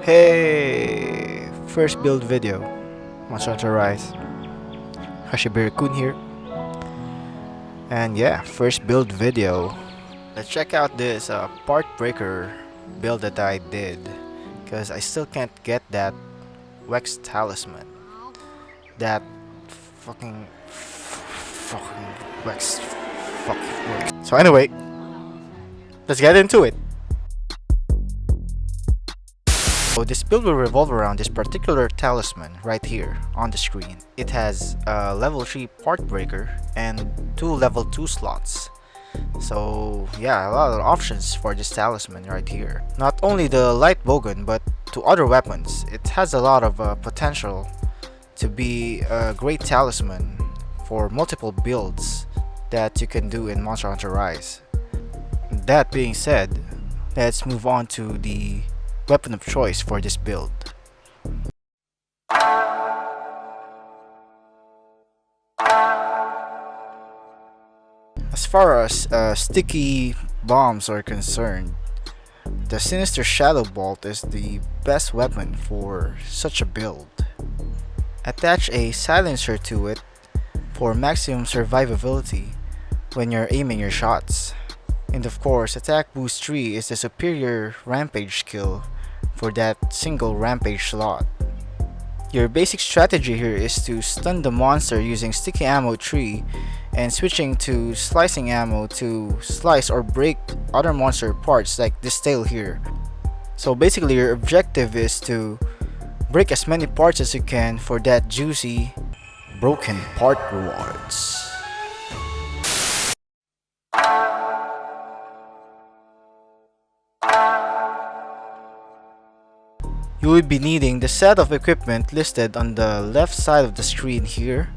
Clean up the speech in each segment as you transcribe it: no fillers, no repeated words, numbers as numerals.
Hey! First build video. MHR Rise. Hashibiru-kun here. And yeah, first build video. Let's check out this Partbreaker build that I did. Because I still can't get that Wex Talisman. That fucking Wex works. So anyway, let's get into it. So this build will revolve around this particular talisman right here on the screen. It has a level 3 Partbreaker and 2 level 2 slots. So yeah, a lot of options for this talisman right here. Not only the light bowgun but to other weapons. It has a lot of potential to be a great talisman for multiple builds that you can do in Monster Hunter Rise. That being said, let's move on to the weapon of choice for this build. As far as sticky bombs are concerned, the Sinister Shadow Bolt is the best weapon for such a build. Attach a silencer to it for maximum survivability when you're aiming your shots. And of course, Attack Boost 3 is the superior rampage skill for that single rampage slot. Your basic strategy here is to stun the monster using sticky ammo 3 and switching to slicing ammo to slice or break other monster parts like this tail here. So basically your objective is to break as many parts as you can for that juicy broken part rewards. You would be needing the set of equipment listed on the left side of the screen here,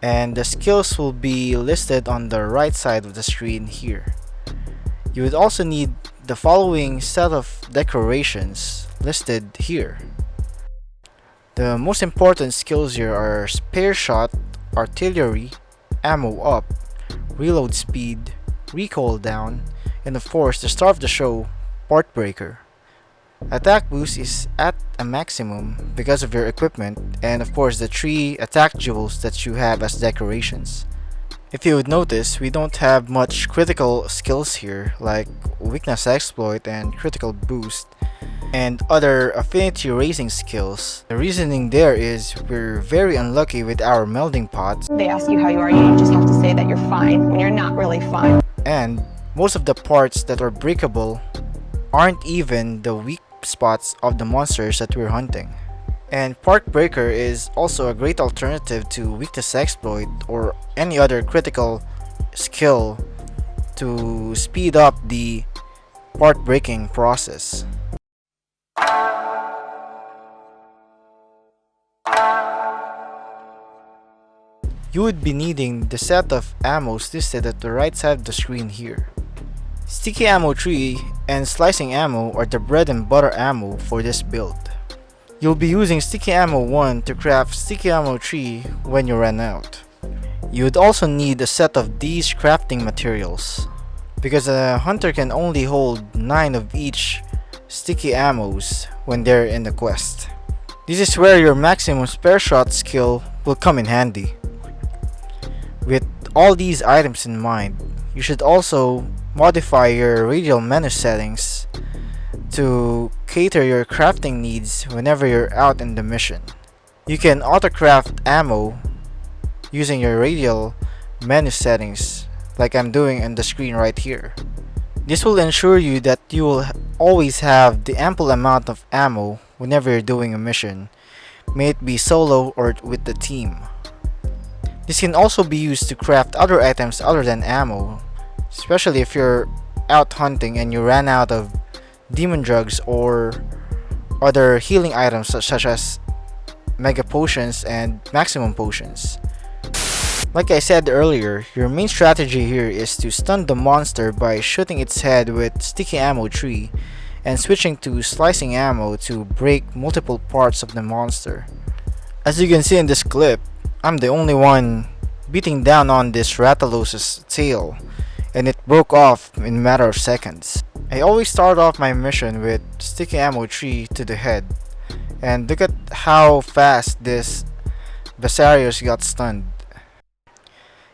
and the skills will be listed on the right side of the screen here. You would also need the following set of decorations listed here. The most important skills here are spare shot, artillery, ammo up, reload speed, recoil down, and of course the star of the show, Partbreaker. Attack boost is at a maximum because of your equipment and of course the 3 attack jewels that you have as decorations. If you would notice, we don't have much critical skills here like weakness exploit and critical boost and other affinity raising skills. The reasoning there is we're very unlucky with our melding pots. They ask you how you are, you just have to say that you're fine when you're not really fine. And most of the parts that are breakable aren't even the weak spots of the monsters that we're hunting. And Partbreaker is also a great alternative to weakness exploit or any other critical skill to speed up the part breaking process. You would be needing the set of ammos listed at the right side of the screen here. Sticky ammo 3 and slicing ammo are the bread and butter ammo for this build. You'll be using sticky ammo 1 to craft sticky ammo 3 when you run out. You would also need a set of these crafting materials because a hunter can only hold 9 of each sticky ammos when they're in the quest. This is where your maximum spare shot skill will come in handy. With all these items in mind, you should also modify your radial menu settings to cater your crafting needs whenever you're out in the mission. You can auto-craft ammo using your radial menu settings like I'm doing on the screen right here. This will ensure you that you will always have the ample amount of ammo whenever you're doing a mission, may it be solo or with the team. This can also be used to craft other items other than ammo, especially if you're out hunting and you ran out of demon drugs or other healing items such as mega potions and maximum potions. Like I said earlier, your main strategy here is to stun the monster by shooting its head with sticky ammo 3 and switching to slicing ammo to break multiple parts of the monster. As you can see in this clip, I'm the only one beating down on this Rattalos's tail, and it broke off in a matter of seconds. I always start off my mission with sticky ammo tree to the head, and look at how fast this Basarios got stunned.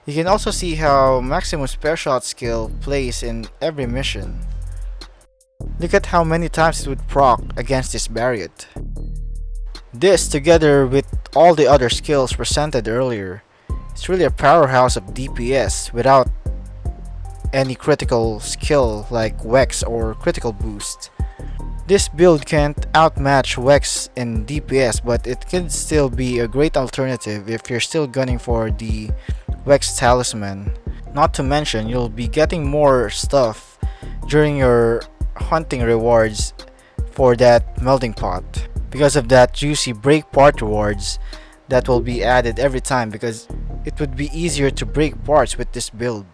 You can also see how maximum spare shot skill plays in every mission. Look at how many times it would proc against this Barriot. This, together with all the other skills presented earlier, is really a powerhouse of DPS without any critical skill like Wex or critical boost. This build can't outmatch Wex in DPS, but it can still be a great alternative if you're still gunning for the Wex Talisman. Not to mention, you'll be getting more stuff during your hunting rewards for that melting pot because of that juicy break part rewards that will be added every time, because it would be easier to break parts with this build.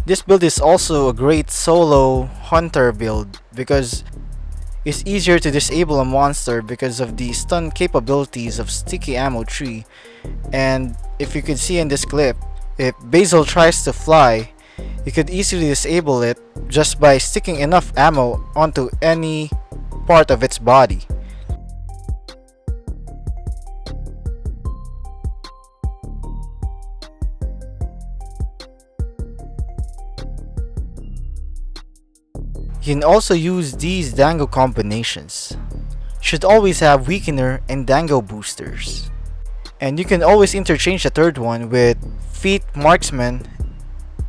This build is also a great solo hunter build because it's easier to disable a monster because of the stun capabilities of sticky ammo tree. And if you could see in this clip, if Basil tries to fly, you could easily disable it just by sticking enough ammo onto any part of its body. You can also use these Dango combinations. You should always have Weakener and Dango boosters. And you can always interchange the third one with Feet Marksman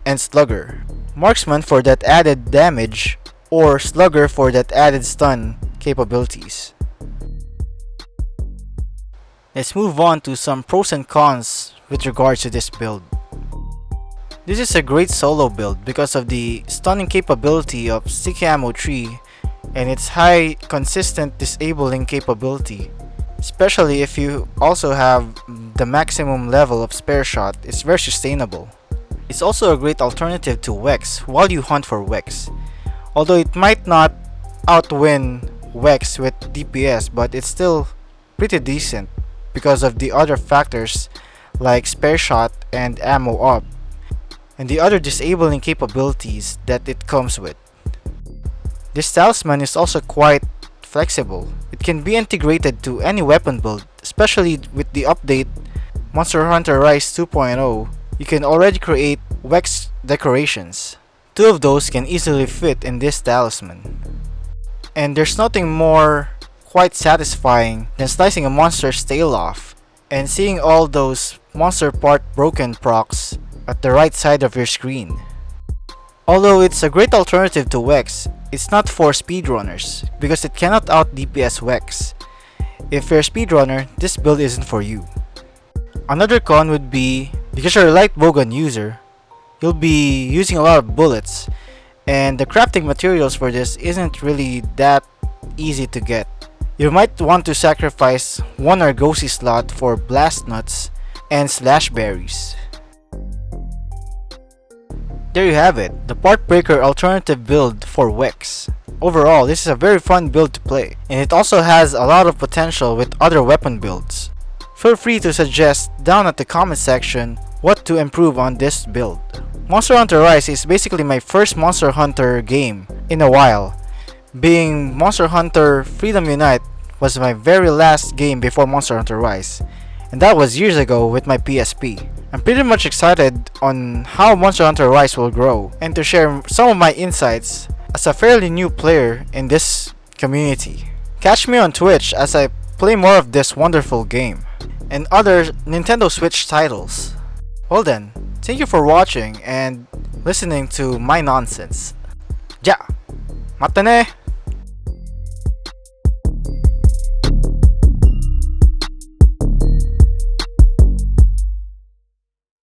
and Slugger. Marksman for that added damage, or Slugger for that added stun capabilities. Let's move on to some pros and cons with regards to this build. This is a great solo build because of the stunning capability of sticky ammo tree and its high consistent disabling capability. Especially if you also have the maximum level of spare shot, it's very sustainable. It's also a great alternative to Wex while you hunt for Wex. Although it might not outwin Wex with DPS, but it's still pretty decent because of the other factors like spare shot and ammo up, and the other disabling capabilities that it comes with. This talisman is also quite flexible. It can be integrated to any weapon build, especially with the update Monster Hunter Rise 2.0. You can already create Wex decorations. Two of those can easily fit in this talisman. And there's nothing more quite satisfying than slicing a monster's tail off and seeing all those monster part broken procs at the right side of your screen. Although it's a great alternative to Wex, it's not for speedrunners because it cannot out DPS Wex. If you're a speedrunner, this build isn't for you. Another con would be, because you're a light bowgun user, you'll be using a lot of bullets, and the crafting materials for this isn't really that easy to get. You might want to sacrifice one Argosy slot for blast nuts and slash berries. There you have it, the Partbreaker alternative build for Wex. Overall, this is a very fun build to play, and it also has a lot of potential with other weapon builds. Feel free to suggest down at the comment section what to improve on this build. Monster Hunter Rise is basically my first Monster Hunter game in a while, being Monster Hunter Freedom Unite was my very last game before Monster Hunter Rise, and that was years ago with my PSP. I'm pretty much excited on how Monster Hunter Rise will grow and to share some of my insights as a fairly new player in this community. Catch me on Twitch as I play more of this wonderful game and other Nintendo Switch titles. Well then, thank you for watching and listening to my nonsense. Ja, mata ne!